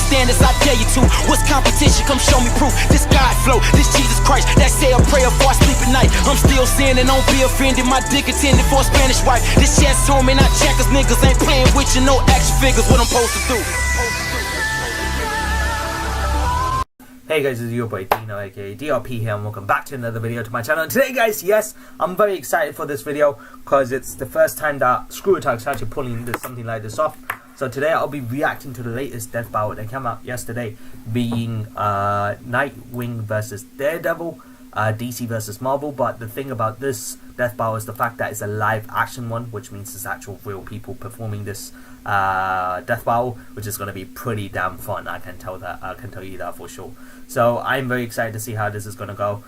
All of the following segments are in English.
standards, I dare you to. What's competition? Come show me proof. This God flow, this Jesus Christ. That say a prayer before I sleep at night. I'm still sinning, don't be offended. My dick intended for a Spanish wife. This chest home and I checkers, niggas ain't playing with you. No action figures, what I'm supposed to do. Hey guys, this is your boy Dino aka DRP here, and welcome back to another video to my channel. And today guys, yes, I'm very excited for this video because it's the first time that Screw Attack's actually pulling something like this off. So today I'll be reacting to the latest death battle that came out yesterday, being Nightwing VS Daredevil, DC versus Marvel. But the thing about this death battle is the fact that it's a live action one, which means it's actual real people performing this death battle, which is going to be pretty damn fun. I can tell you that for sure. So I'm very excited to see how this is going to go.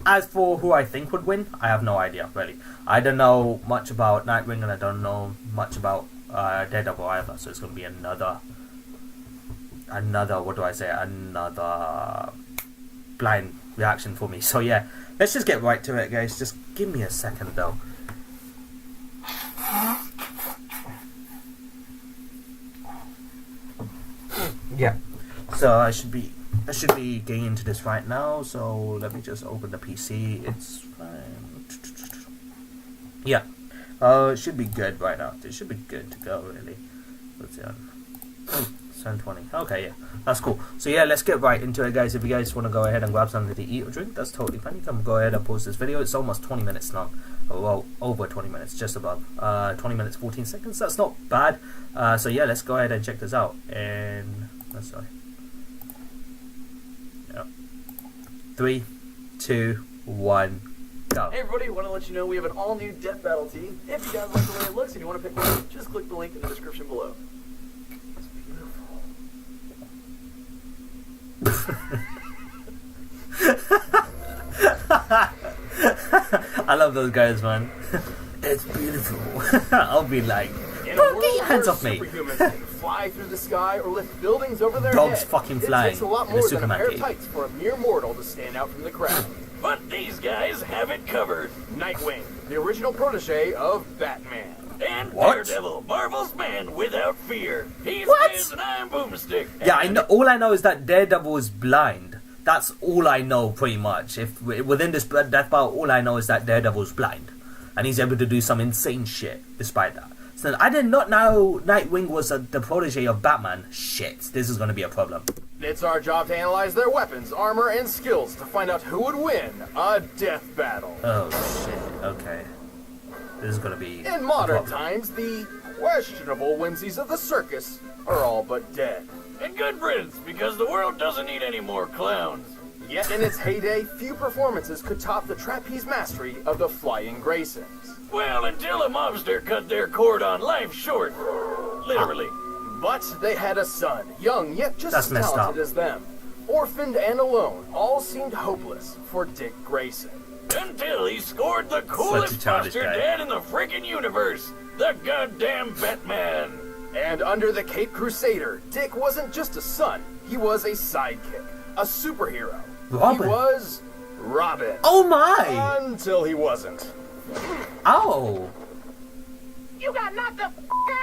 As for who I think would win, I have no idea really. I don't know much about Nightwing and I don't know much about Daredevil either. So it's going to be another what do I say? Another blind reaction for me. So yeah, let's just get right to it, guys. Just give me a second though. Yeah, so I should be getting into this right now. So let me just open the PC. It's fine. Yeah, it should be good right now. It should be good to go really. Let's see, 720. Okay, yeah, that's cool. So yeah, let's get right into it, guys. If you guys want to go ahead and grab something to eat or drink, that's totally fine. You can go ahead and pause this video. It's almost 20 minutes long. Well, over 20 minutes, just above 20 minutes 14 seconds. That's not bad. So yeah, let's go ahead and check this out. And sorry. Yep. 3, 2, 1, go. Hey everybody, want to let you know we have an all-new death battle team. If you guys like the way it looks and you want to pick one, just click the link in the description below. It's beautiful. I love those guys, man. It's beautiful. I'll be like, get your hands off me. Superhumans can fly through the sky or lift buildings over their Dogs head. fucking flying. It takes a lot more than a pair of tights for a mere mortal to stand out from the crowd. But these guys have it covered. Nightwing, the original protege of Batman. And Daredevil, Marvel's man without fear. He's Biz and I'm Boomstick. Yeah, I know. All I know is that Daredevil is blind. That's all I know, pretty much. If within this death battle, all I know is that Daredevil's blind, and he's able to do some insane shit despite that. So I did not know Nightwing was the protege of Batman. Shit, this is going to be a problem. It's our job to analyze their weapons, armor, and skills to find out who would win a death battle. Oh shit. Okay, this is going to be. In modern times, the questionable whimsies of the circus are all but dead. And good riddance, because the world doesn't need any more clowns. Yet in its heyday, few performances could top the trapeze mastery of the Flying Graysons. Well, until a mobster cut their cord on life short. Literally. But they had a son, young yet just as talented as them. Orphaned and alone, all seemed hopeless for Dick Grayson. Until he scored the coolest foster dad in the freaking universe, the goddamn Batman. And under the Cape Crusader, Dick wasn't just a son, he was a sidekick, a superhero. Robin. He was Robin. Oh my! Until he wasn't. Oh! You got knocked the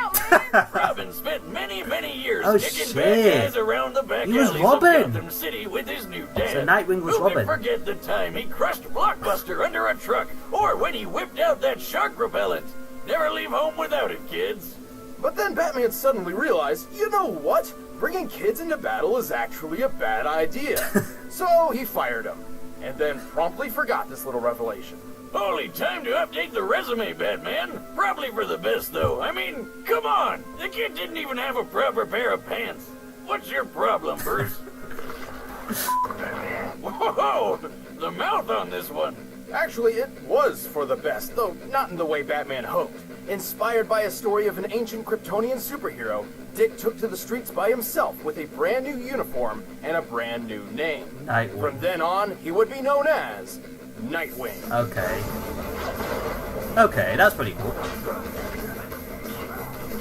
out, man! Robin spent many years kicking shit. bad guys around the back alleys of Gotham City with his new dad. So Nightwing was Who Robin. can forget the time he crushed Blockbuster under a truck, or when he whipped out that shark repellent. Never leave home without it, kids. But then Batman suddenly realized, you know what? Bringing kids into battle is actually a bad idea. So he fired him, and then promptly forgot this little revelation. Holy time to update the resume, Batman. Probably for the best, though. I mean, come on. The kid didn't even have a proper pair of pants. What's your problem, Bruce? Whoa, the mouth on this one. Actually, it was for the best, though not in the way Batman hoped. Inspired by a story of an ancient Kryptonian superhero, Dick took to the streets by himself with a brand new uniform and a brand new name. Nightwing. From then on, he would be known as Nightwing. Okay, that's pretty cool.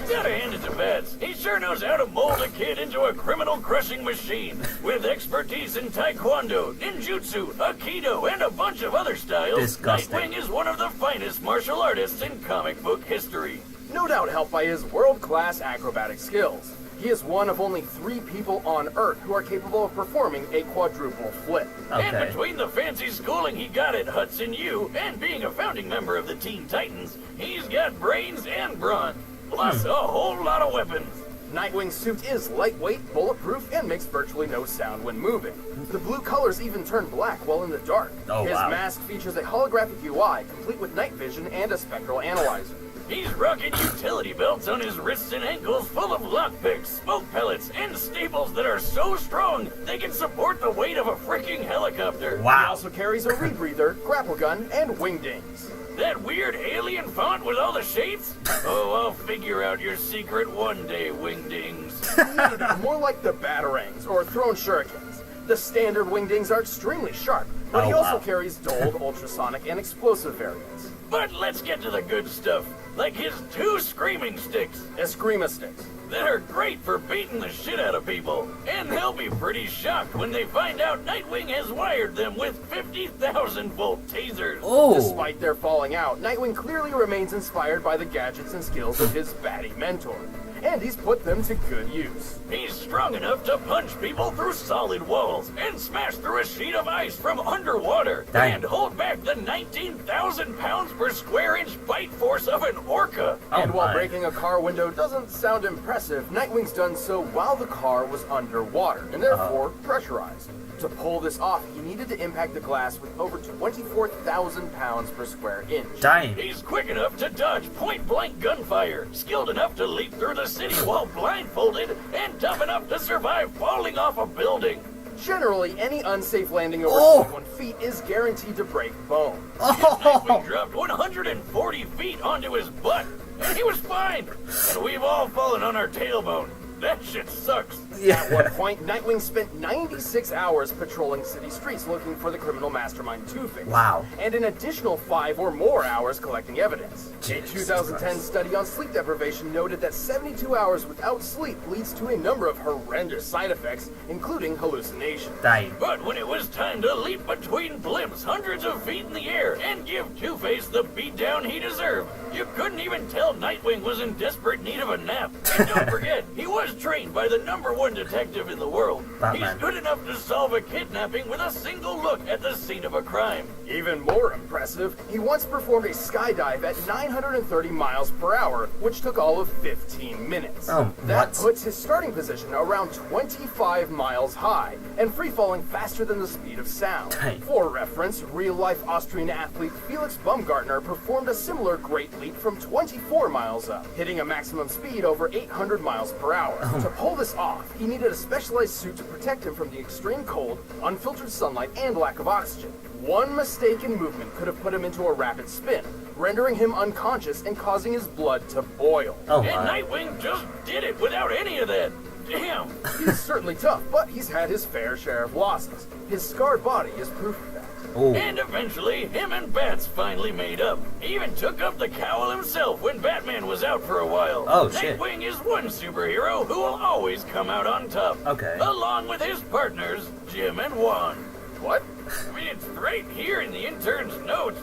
Gotta hand it to Bats. He sure knows how to mold a kid into a criminal-crushing machine. With expertise in taekwondo, ninjutsu, aikido, and a bunch of other styles, Disgusting. Nightwing is one of the finest martial artists in comic book history. No doubt helped by his world-class acrobatic skills. He is one of only 3 people on Earth who are capable of performing a quadruple flip. And Okay. between the fancy schooling he got at Hudson U and being a founding member of the Teen Titans, he's got brains and brawn, plus a whole lot of weapons. Nightwing's suit is lightweight, bulletproof, and makes virtually no sound when moving. The blue colors even turn black while in the dark. Oh, His wow. mask features a holographic UI, complete with night vision and a spectral analyzer. He's rocking utility belts on his wrists and ankles full of lockpicks, smoke pellets, and staples that are so strong they can support the weight of a freaking helicopter. He Wow. also carries a rebreather, grapple gun, and wingdings. That weird alien font with all the shapes? Oh, I'll figure out your secret one day, Wingdings. More like the batarangs or thrown shurikens. The standard wingdings are extremely sharp, but Oh, he also wow. carries dulled, ultrasonic, and explosive variants. But let's get to the good stuff, like his 2 screaming sticks Eskrima sticks. that are great for beating the shit out of people. And they'll be pretty shocked when they find out Nightwing has wired them with 50,000-volt tasers. Oh. Despite their falling out, Nightwing clearly remains inspired by the gadgets and skills of his baddie mentor. And he's put them to good use. He's strong enough to punch people through solid walls and smash through a sheet of ice from underwater Dang. and hold back the 19,000 pounds per square inch bite force of an orca. Oh, And while my. breaking a car window doesn't sound impressive, Nightwing's done so while the car was underwater, and therefore pressurized. To pull this off, he needed to impact the glass with over 24,000 pounds per square inch. Dang. He's quick enough to dodge point-blank gunfire, skilled enough to leap through the city while blindfolded, and tough enough to survive falling off a building. Generally, any unsafe landing over Oh. 21 feet is guaranteed to break bone. Nightwing dropped 140 feet onto his butt, and he was fine. And we've all fallen on our tailbone. That shit sucks. At one point, Nightwing spent 96 hours patrolling city streets looking for the criminal mastermind Two-Face. Wow. And an additional 5 or more hours collecting evidence. Jesus A 2010 Christ. study on sleep deprivation noted that 72 hours without sleep leads to a number of horrendous side effects, including hallucinations. Dang. But when it was time to leap between blimps hundreds of feet in the air and give Two-Face the beatdown he deserved, you couldn't even tell Nightwing was in desperate need of a nap. And don't forget, he was trained by the #1 detective in the world. Batman. He's good enough to solve a kidnapping with a single look at the scene of a crime. Even more impressive, he once performed a skydive at 930 miles per hour, which took all of 15 minutes. Oh, that what? puts his starting position around 25 miles high and free-falling faster than the speed of sound. Dang. For reference, real-life Austrian athlete Felix Baumgartner performed a similar great leap from 24 miles up, hitting a maximum speed over 800 miles per hour. To pull this off, he needed a specialized suit to protect him from the extreme cold, unfiltered sunlight, and lack of oxygen. One mistaken movement could have put him into a rapid spin, rendering him unconscious and causing his blood to boil. Oh And my. Nightwing just did it without any of that. Damn. He's certainly tough, but he's had his fair share of losses. His scarred body is proof of that. Oh. And eventually, him and Bats finally made up. He even took up the cowl himself when Batman was out for a while. Oh, shit. Nightwing is one superhero who will always come out on top. Okay. Along with his partners, Jim and Juan. What? I mean, it's right here in the intern's notes.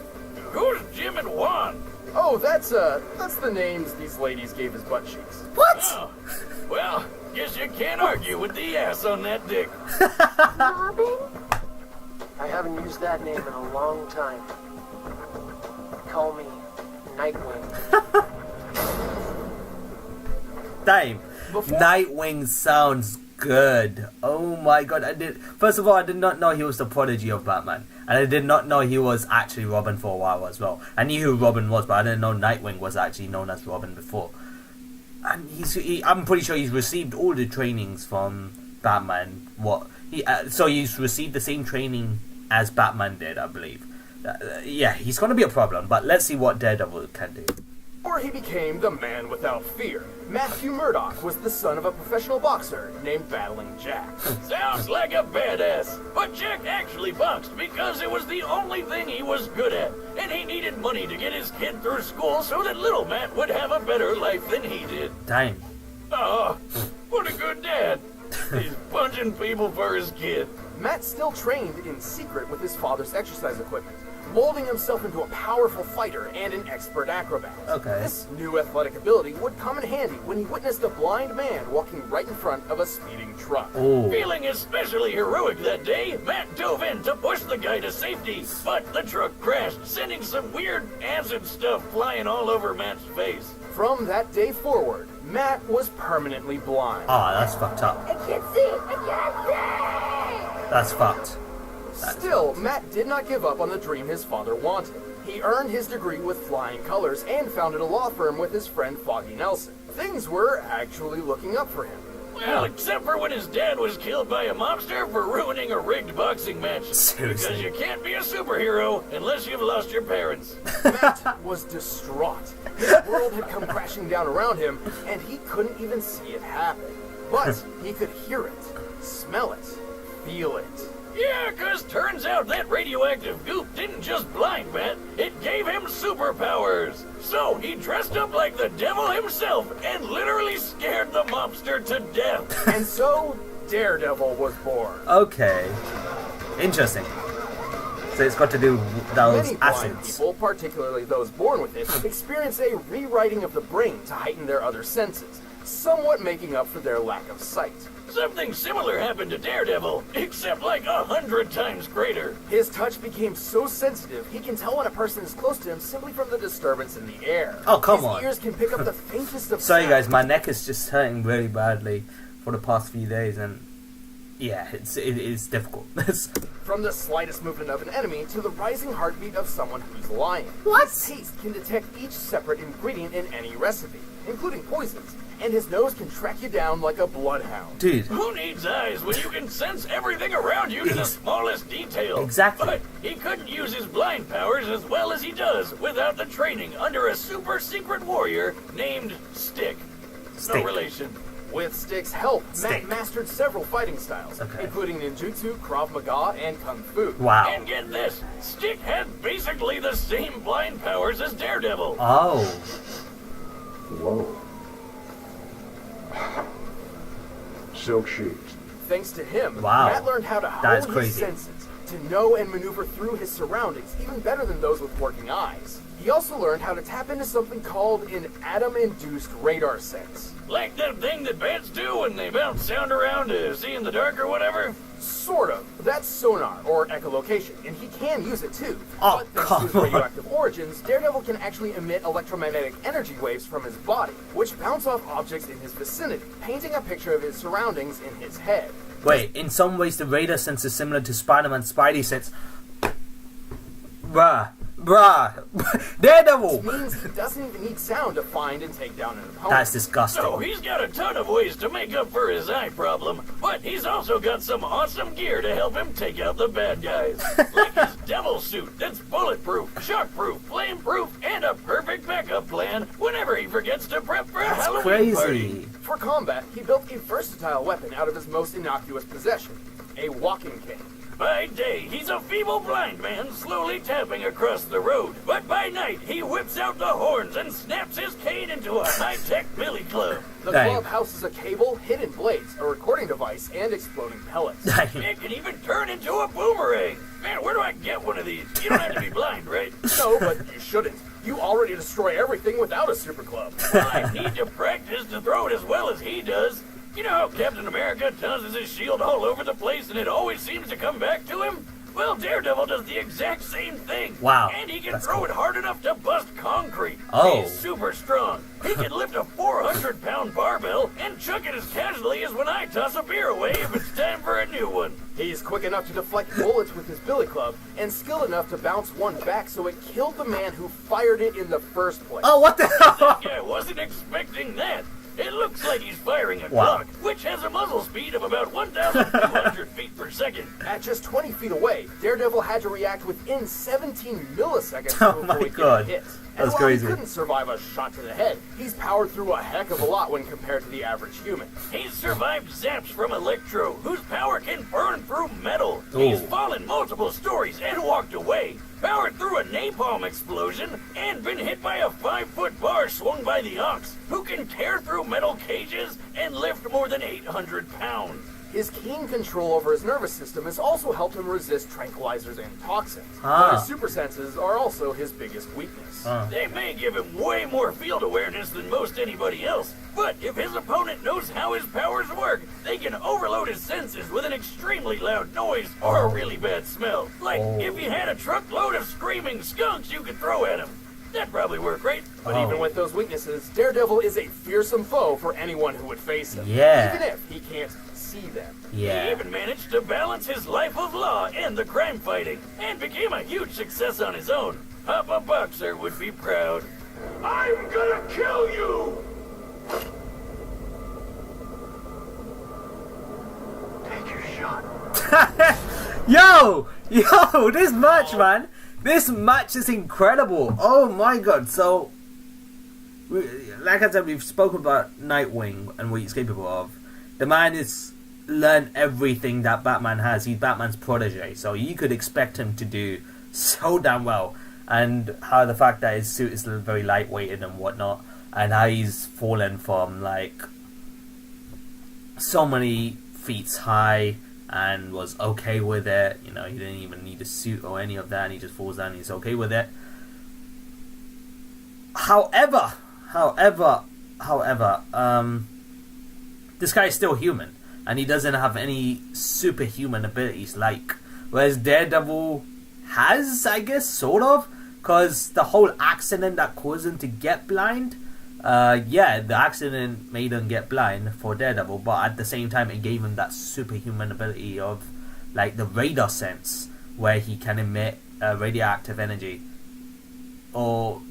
Who's Jim and Juan? Oh, that's the names these ladies gave his butt cheeks. What? Oh, well, guess you can't argue with the ass on that dick. Robin? I haven't used that name in a long time. Call me Nightwing. Dang. Before- Nightwing sounds good. Oh my god. First of all, I did not know he was the prodigy of Batman. And I did not know he was actually Robin for a while as well. I knew who Robin was, but I didn't know Nightwing was actually known as Robin before. And I'm pretty sure he's received all the trainings from Batman. So he's received the same training as Batman did, I believe. Yeah, he's going to be a problem, but let's see what Daredevil can do. Or he became the man without fear. Matthew Murdock was the son of a professional boxer named Battling Jack. Sounds like a badass. But Jack actually boxed because it was the only thing he was good at. And he needed money to get his kid through school so that little Matt would have a better life than he did. Dang. Oh, what a good dad. He's punching people for his kid. Matt still trained in secret with his father's exercise equipment. molding himself into a powerful fighter and an expert acrobat. Okay. This new athletic ability would come in handy when he witnessed a blind man walking right in front of a speeding truck. Oh. Feeling especially heroic that day, Matt dove in to push the guy to safety, but the truck crashed, sending some weird acid stuff flying all over Matt's face. From that day forward, Matt was permanently blind. Oh, that's fucked up. I can't see! I can't see! That's fucked. Still, Matt did not give up on the dream his father wanted. He earned his degree with flying colors and founded a law firm with his friend Foggy Nelson. Things were actually looking up for him. Well, except for when his dad was killed by a mobster for ruining a rigged boxing match. Seriously. Because you can't be a superhero unless you've lost your parents. Matt was distraught. His world had come crashing down around him, and he couldn't even see it happen. But he could hear it, smell it, feel it. Yeah, 'cause turns out that radioactive goop didn't just blind Matt, it gave him superpowers. So he dressed up like the devil himself and literally scared the mobster to death. And so, Daredevil was born. Okay. Interesting. So it's got to do with those Many blind acids. people, particularly those born with it, experience a rewriting of the brain to heighten their other senses, somewhat making up for their lack of sight. Something similar happened to Daredevil, except like 100 times greater. His touch became so sensitive, he can tell when a person is close to him simply from the disturbance in the air. Oh, come His on. ears can pick up the faintest of Sorry sound. guys, my neck is just hurting really badly for the past few days, and yeah, it is difficult. From the slightest movement of an enemy to the rising heartbeat of someone who's lying. What? His taste can detect each separate ingredient in any recipe, including poisons, and his nose can track you down like a bloodhound. Dude, Who needs eyes when you can sense everything around you to the smallest detail? Exactly. But he couldn't use his blind powers as well as he does without the training under a super secret warrior named Stick. Stick. No relation. With Stick's help, Stick. Matt mastered several fighting styles, Okay. including ninjutsu, Krav Maga, and Kung Fu. wow. And get this, Stick had basically the same blind powers as Daredevil. Oh. Whoa. Silk sheets. Thanks to him, Wow. Matt learned how to That is hone his crazy. senses, to know and maneuver through his surroundings even better than those with working eyes. He also learned how to tap into something called an atom-induced radar sense. Like that thing that bats do when they bounce sound around to see in the dark or whatever. Sort of. That's sonar, or echolocation, and he can use it too. Oh, but thanks come to his on. radioactive origins, Daredevil can actually emit electromagnetic energy waves from his body, which bounce off objects in his vicinity, painting a picture of his surroundings in his head. Wait, in some ways the radar sense is similar to Spider-Man's Spidey sense. Bruh. Daredevil! Means he doesn't even need sound to find and take down an opponent. That's disgusting. So he's got a ton of ways to make up for his eye problem, but he's also got some awesome gear to help him take out the bad guys. Like his devil suit that's bulletproof, shockproof, flameproof, and a perfect backup plan whenever he forgets to prep for a That's Halloween crazy. party. For combat, he built a versatile weapon out of his most innocuous possession, a walking cane. By day, he's a feeble blind man slowly tapping across the road, but by night, he whips out the horns and snaps his cane into a high-tech billy club. The Dang. club houses a cable, hidden blades, a recording device, and exploding pellets. It can even turn into a boomerang. Man, where do I get one of these? You don't have to be blind, right? No, but you shouldn't. You already destroy everything without a super club. Well, I need to practice to throw it as well as he does. You know how Captain America tosses his shield all over the place and it always seems to come back to him? Well, Daredevil does the exact same thing. Wow, And he can that's throw cool. it hard enough to bust concrete. Oh. He's super strong. He can lift a 400-pound barbell and chuck it as casually as when I toss a beer away if it's time for a new one. He's quick enough to deflect bullets with his billy club, and skilled enough to bounce one back so it killed the man who fired it in the first place. Oh, what the hell? I wasn't expecting that. It looks like he's firing a Wow. Glock, which has a muzzle speed of about 1,200 feet per second. At just 20 feet away, Daredevil had to react within 17 milliseconds to Oh my avoid God. getting hit. That's and while crazy. he couldn't survive a shot to the head, he's powered through a heck of a lot when compared to the average human. He's survived zaps from Electro, whose power can burn through metal. Ooh. He's fallen multiple stories and walked away, powered through a napalm explosion, and been hit by a 5-foot bar swung by the Ox, who can tear through metal cages and lift more than 800 pounds. His keen control over his nervous system has also helped him resist tranquilizers and toxins. Ah. But his super senses are also his biggest weakness. They may give him way more field awareness than most anybody else, but if his opponent knows how his powers work, they can overload his senses with an extremely loud noise or a really bad smell. Like if you had a truckload of screaming skunks you could throw at him. That'd probably work, right? But even with those weaknesses, Daredevil is a fearsome foe for anyone who would face him. Yeah. Even if he can't see them. He Yeah. even managed to balance his life of law and the crime fighting, and became a huge success on his own. Papa Boxer would be proud. I'm gonna kill you! Take your shot. Yo, this match, man. This match is incredible. Oh my god. So, like I said, we've spoken about Nightwing and what he's capable of. The man is learned everything that Batman has. He's Batman's protege, so you could expect him to do so damn well. And how the fact that his suit is very lightweighted and whatnot, and how he's fallen from like so many feet high and was okay with it. You know, he didn't even need a suit or any of that, and he just falls down and he's okay with it. However, this guy is still human, and he doesn't have any superhuman abilities whereas Daredevil has, I guess, sort of, because the whole accident that caused him to get blind, the accident made him get blind for Daredevil, but at the same time it gave him that superhuman ability of like the radar sense, where he can emit radioactive energy or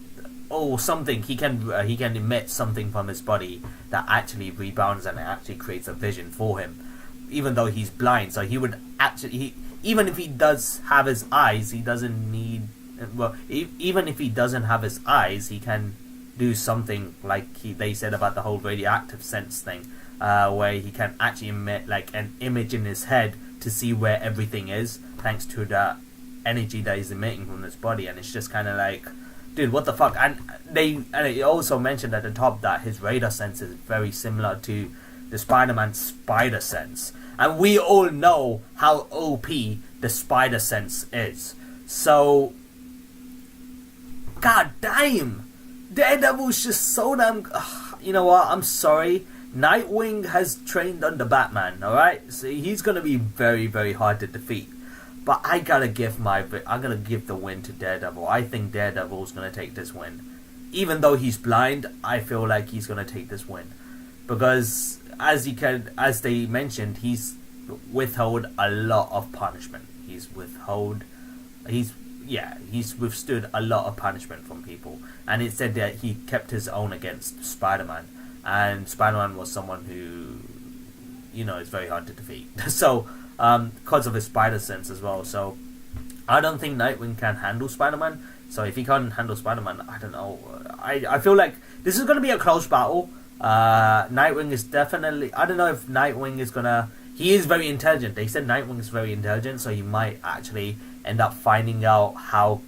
something. He can emit something from his body that actually rebounds and it actually creates a vision for him, even though he's blind. So he would actually, even if he does have his eyes, he doesn't need. Well, even if he doesn't have his eyes, he can do something like they said about the whole radioactive sense thing, where he can actually emit like an image in his head to see where everything is, thanks to the energy that he's emitting from his body. And it's just kind of like, dude, what the fuck? And it also mentioned at the top that his radar sense is very similar to the Spider-Man spider sense, and we all know how OP the spider sense is. So, god damn, Daredevil's just so damn. You know what? I'm sorry. Nightwing has trained under Batman. All right, so he's gonna be very, very hard to defeat. But I gotta give the win to Daredevil. I think Daredevil's gonna take this win, even though he's blind. I feel like he's gonna take this win because, as they mentioned, he's withheld a lot of punishment. He's withstood a lot of punishment from people, and it said that he kept his own against Spider-Man, and Spider-Man was someone who, you know, is very hard to defeat. So, because of his spider sense as well. So, I don't think Nightwing can handle Spider-Man. So, if he can't handle Spider-Man, I don't know. I feel like this is going to be a close battle. Nightwing is definitely. I don't know if Nightwing is gonna. He is very intelligent. They said Nightwing is very intelligent, so he might actually end up finding out how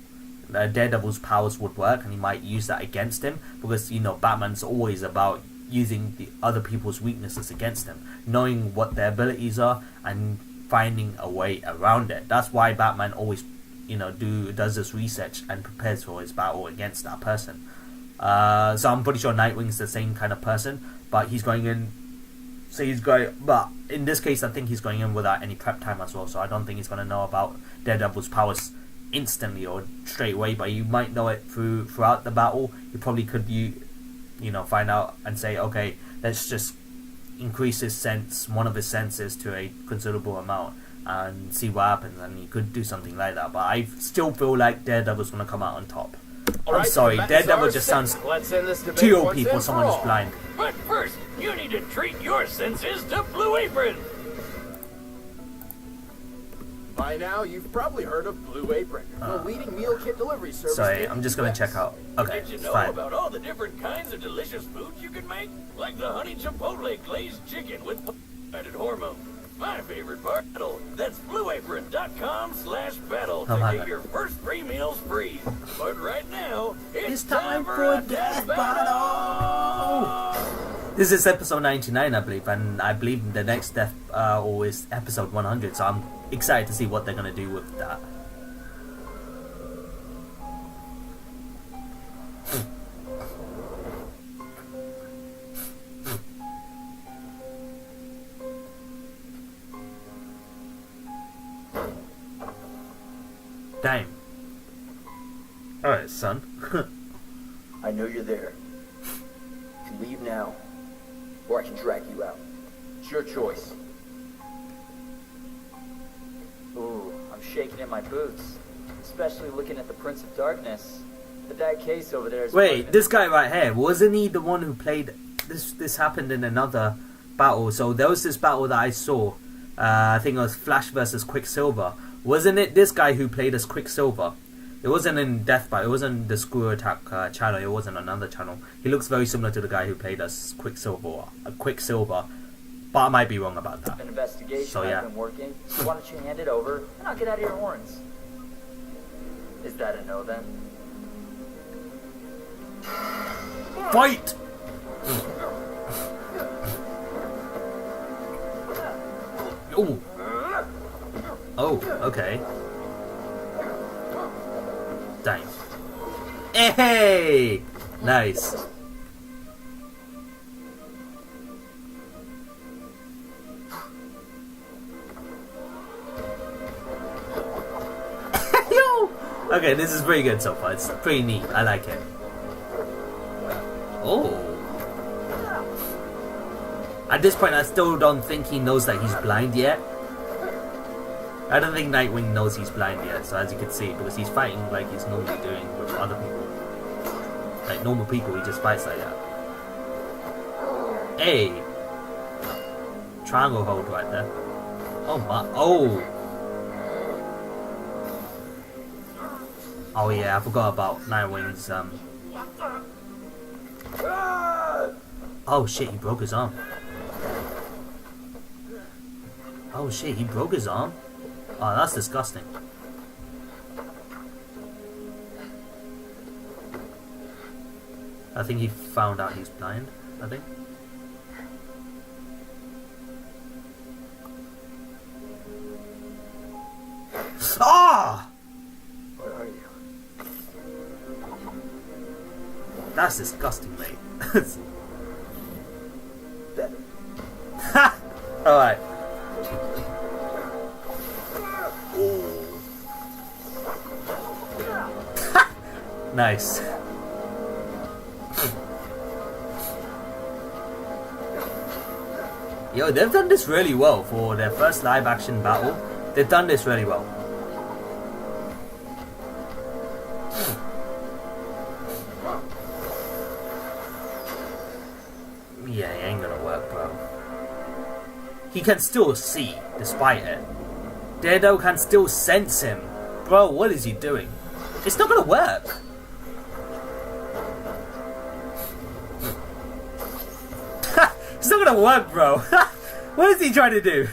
Daredevil's powers would work, and he might use that against him, because, you know, Batman's always about using the other people's weaknesses against him, knowing what their abilities are and finding a way around it. That's why Batman always, you know, does this research and prepares for his battle against that person. So I'm pretty sure Nightwing's the same kind of person, but he's going in. But in this case, I think he's going in without any prep time as well. So I don't think he's going to know about Daredevil's powers instantly or straight away. But you might know it throughout the battle. You probably could find out and say, okay, let's just increase one of his senses to a considerable amount and see what happens. And you could do something like that. But I still feel like Daredevil's going to come out on top. I'm sorry, Daredevil just sounds too OP for someone who's blind. But first, you need to treat your senses to Blue Apron. By now, you've probably heard of Blue Apron, the leading meal kit delivery service. Sorry, I'm just gonna check out. Okay, Did you know fine. about all the different kinds of delicious foods you can make? Like the honey chipotle glazed chicken with added hormone. My favorite part, that's blueapron.com/battle to get your first 3 meals free. But right now, it's time for a death battle! This is episode 99, I believe, and I believe the next death is episode 100, so I'm excited to see what they're going to do with that. Damn. Alright, son. I know you're there. You can leave now, or I can drag you out. It's your choice. Ooh, I'm shaking in my boots. Especially looking at the Prince of Darkness. But that case over there is... Wait, this guy right here, wasn't he the one who played... This happened in another battle. So there was this battle that I saw. I think it was Flash versus Quicksilver. Wasn't it this guy who played as Quicksilver? It wasn't in Death By. It wasn't the Screw Attack channel. It wasn't another channel. He looks very similar to the guy who played as Quicksilver. But I might be wrong about that. An investigation So, yeah. I've been working. So why don't you hand it over and I'll get out of your horns. Is that a no then? Fight! Oh. Oh, okay. Dang. Hey! Nice. Yo! Okay, this is pretty good so far. It's pretty neat. I like it. Oh. At this point, I still don't think he knows that he's blind yet. I don't think Nightwing knows he's blind yet, so as you can see, because he's fighting like he's normally doing with other people. Like normal people, he just fights like that. Hey! Triangle hold right there. Oh my, oh! Oh yeah, I forgot about Nightwing's, Oh shit, he broke his arm. Oh shit, he broke his arm? Oh, that's disgusting. I think he found out he's blind, I think. Ah! Where are you? That's disgusting, mate. Better. Ha! Alright. Nice. Yo, they've done this really well for their first live action battle. They've done this really well. Yeah, he ain't gonna work, bro. He can still see, despite it. Daredevil can still sense him. Bro, what is he doing? It's not gonna work. It's not gonna work, bro. What is he trying to do?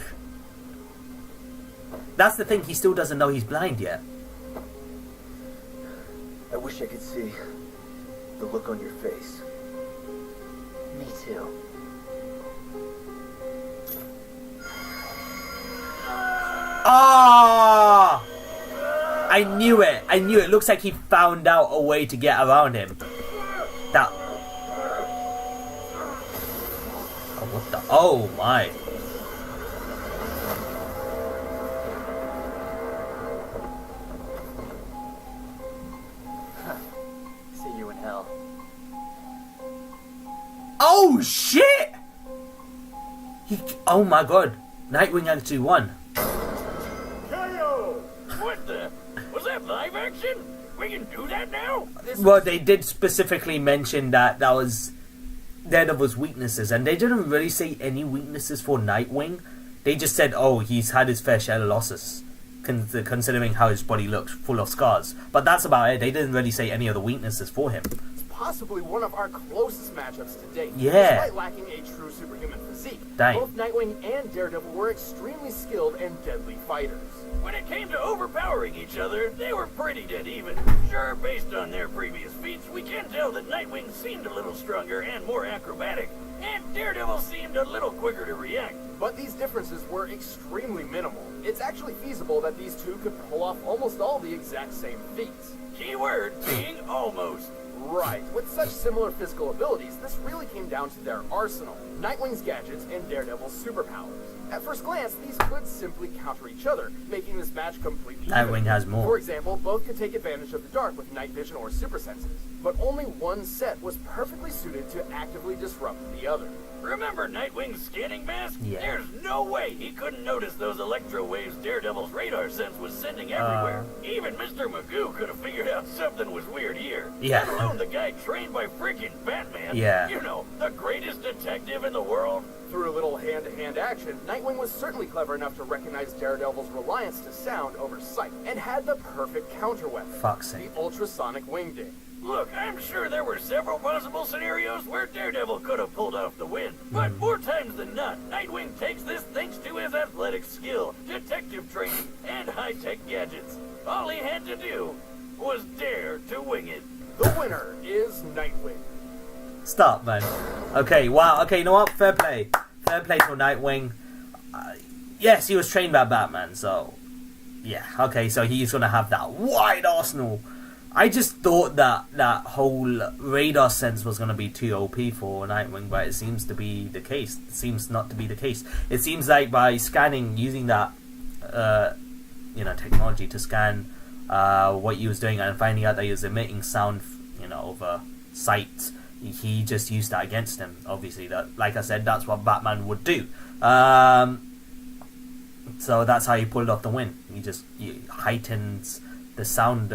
That's the thing, he still doesn't know he's blind yet. I wish I could see the look on your face. Me too. Ah! I knew it. I knew it. Looks like he found out a way to get around him. That. Oh, what the? Oh my. See you in hell. Oh shit! Oh my god. Nightwing actually won. What the? Was that live action? We can do that now? Well, they did specifically mention that that was Daredevil's weaknesses, and they didn't really say any weaknesses for Nightwing. They just said, oh, he's had his fair share of losses, considering how his body looks, full of scars. But that's about it. They didn't really say any of the weaknesses for him. Possibly one of our closest matchups to date. Yeah. Despite lacking a true superhuman physique. Dang. Both Nightwing and Daredevil were extremely skilled and deadly fighters. When it came to overpowering each other, they were pretty dead even. Sure, based on their previous feats, we can tell that Nightwing seemed a little stronger and more acrobatic. and Daredevil seemed a little quicker to react. But these differences were extremely minimal. It's actually feasible that these two could pull off almost all the exact same feats. Keyword being almost. Right. With such similar physical abilities, this really came down to their arsenal. Nightwing's gadgets and Daredevil's superpowers. At first glance, these could simply counter each other, making this match completely Nightwing even. has more. For example, both could take advantage of the dark with night vision or super senses, but only one set was perfectly suited to actively disrupt the other. Remember Nightwing's scanning mask? Yeah. There's no way he couldn't notice those electro waves Daredevil's radar sense was sending everywhere. Even Mr. Magoo could have figured out something was weird here. Yeah. Let alone the guy trained by freaking Batman. Yeah. You know, the greatest detective in the world. Through a little hand-to-hand action, Nightwing was certainly clever enough to recognize Daredevil's reliance to sound over sight, and had the perfect counterweapon. Fuck's sake. The ultrasonic wingding. Look, I'm sure there were several possible scenarios where Daredevil could have pulled off the win. But more times than not, Nightwing takes this thanks to his athletic skill, detective training, and high-tech gadgets. All he had to do was dare to wing it. The winner is Nightwing. Stop, man. Okay, wow. Okay, you know what? Fair play. Fair play for Nightwing. Yes, he was trained by Batman, so... Yeah, okay, so he's gonna have that wide arsenal. I just thought that that whole radar sense was gonna be too OP for Nightwing, but it seems to be the case. It seems not to be the case. It seems like by scanning, using that, technology to scan what he was doing and finding out that he was emitting sound, over sight, he just used that against him. Obviously, that, like I said, that's what Batman would do. So that's how he pulled off the win. He heightens the sound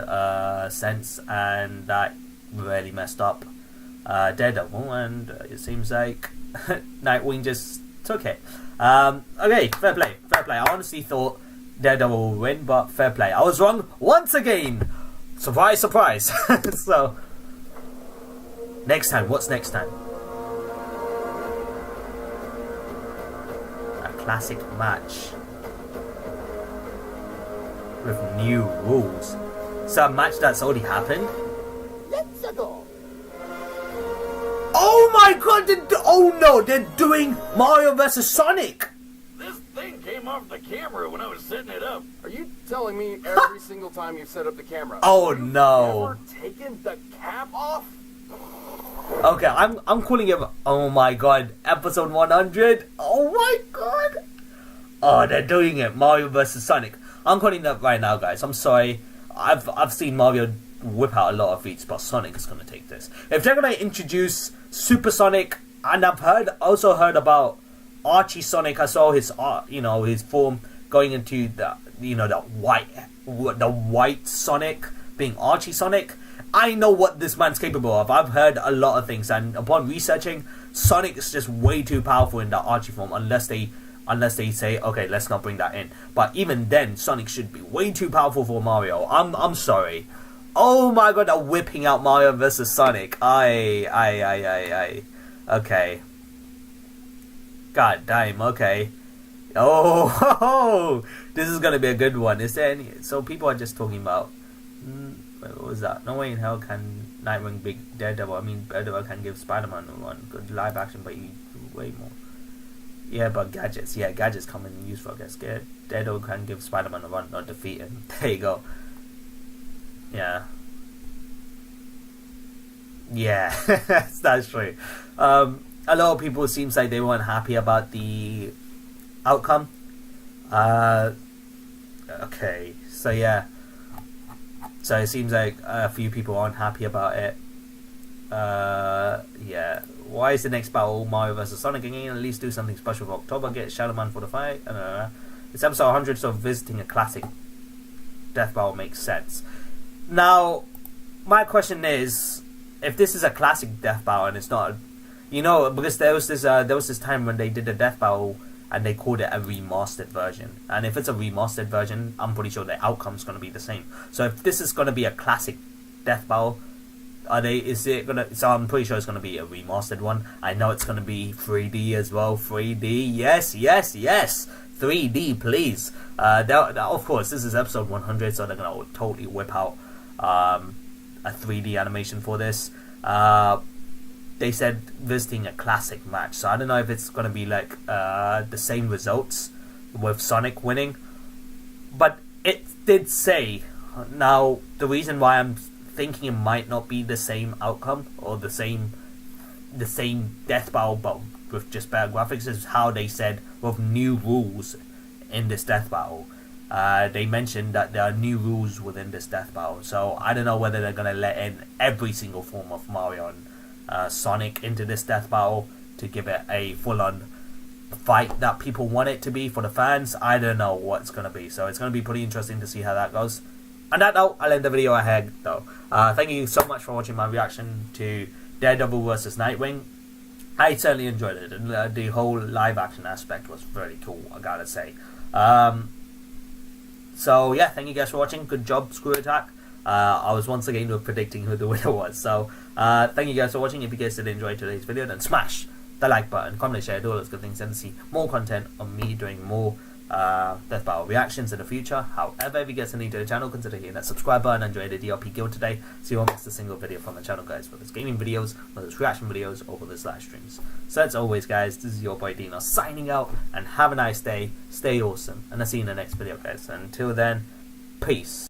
sense, and that really messed up Daredevil, and it seems like Nightwing just took it. Okay, fair play. I honestly thought Daredevil would win, but fair play. I was wrong once again. Surprise, surprise. So, next time, what's next time? A classic match with new rules. So a match that's already happened? Let's go. Oh my god, oh no, they're doing Mario vs. Sonic! This thing came off the camera when I was setting it up. Are you telling me every single time you set up the camera? Oh you've no. Never taken the cap off? Okay, I'm calling it, oh my god, episode 100. Oh my god. Oh, they're doing it, Mario vs. Sonic. I'm calling that right now, guys. I'm sorry. I've seen Mario whip out a lot of feats, but Sonic is gonna take this. If they're gonna introduce Super Sonic, and I've also heard about Archie Sonic. I saw his his form going into the the white Sonic being Archie Sonic. I know what this man's capable of. I've heard a lot of things, and upon researching, Sonic is just way too powerful in that Archie form, unless they say, okay, let's not bring that in. But even then, Sonic should be way too powerful for Mario. I'm sorry. Oh my god, they're whipping out Mario versus Sonic. Okay. God damn, okay. Oh, this is gonna be a good one. Is there any... So people are just talking about... what was that? No way in hell can Nightwing beat Daredevil. I mean, Daredevil can give Spider-Man one good live action, but he do way more. Yeah, but gadgets. Yeah, gadgets come in useful, I guess. Daredevil can give Spider-Man a run, not defeat him. There you go. Yeah. Yeah, that's true. A lot of people seems like they weren't happy about the outcome. Okay, so yeah. So it seems like a few people aren't happy about it. Yeah. Why is the next battle Mario vs. Sonic again? At least do something special for October. Get Shadow Man for the fight. It's episode 100, so visiting a classic death battle makes sense. Now, my question is, if this is a classic death battle and it's not, because there was this time when they did a death battle and they called it a remastered version. And if it's a remastered version, I'm pretty sure the outcome's going to be the same. So if this is going to be a classic death battle, so I'm pretty sure it's going to be a remastered one. I know it's going to be 3D as well. 3D, yes. 3D, please. Of course, this is episode 100, so they're going to totally whip out a 3D animation for this. they said visiting a classic match. So I don't know if it's gonna be like the same results with Sonic winning, but it did say. Now the reason why I'm thinking it might not be the same outcome or the same death battle, but with just better graphics, is how they said with new rules in this death battle. They mentioned that there are new rules within this death battle, so I don't know whether they're gonna let in every single form of Mario and Sonic into this death battle to give it a full-on fight that people want it to be for the fans. I don't know what it's gonna be, so it's gonna be pretty interesting to see how that goes. On that note, I'll end the video ahead though. Thank you so much for watching my reaction to Daredevil vs Nightwing. I certainly enjoyed it, and the whole live action aspect was very cool, I gotta say. So yeah, thank you guys for watching. Good job, Screw Attack. I was once again predicting who the winner was. So thank you guys for watching. If you guys did enjoy today's video, then smash the like button, comment, share, do all those good things, and to see more content on me doing more Death Battle reactions in the future. However, if you guys are new to the channel, consider hitting that subscribe button and join the DLP guild today so you won't miss a single video from the channel, guys, whether it's gaming videos, whether it's reaction videos, or whether it's live streams. So as always, guys, this is your boy Dino signing out, and have a nice day, stay awesome, and I'll see you in the next video, guys. Until then, peace.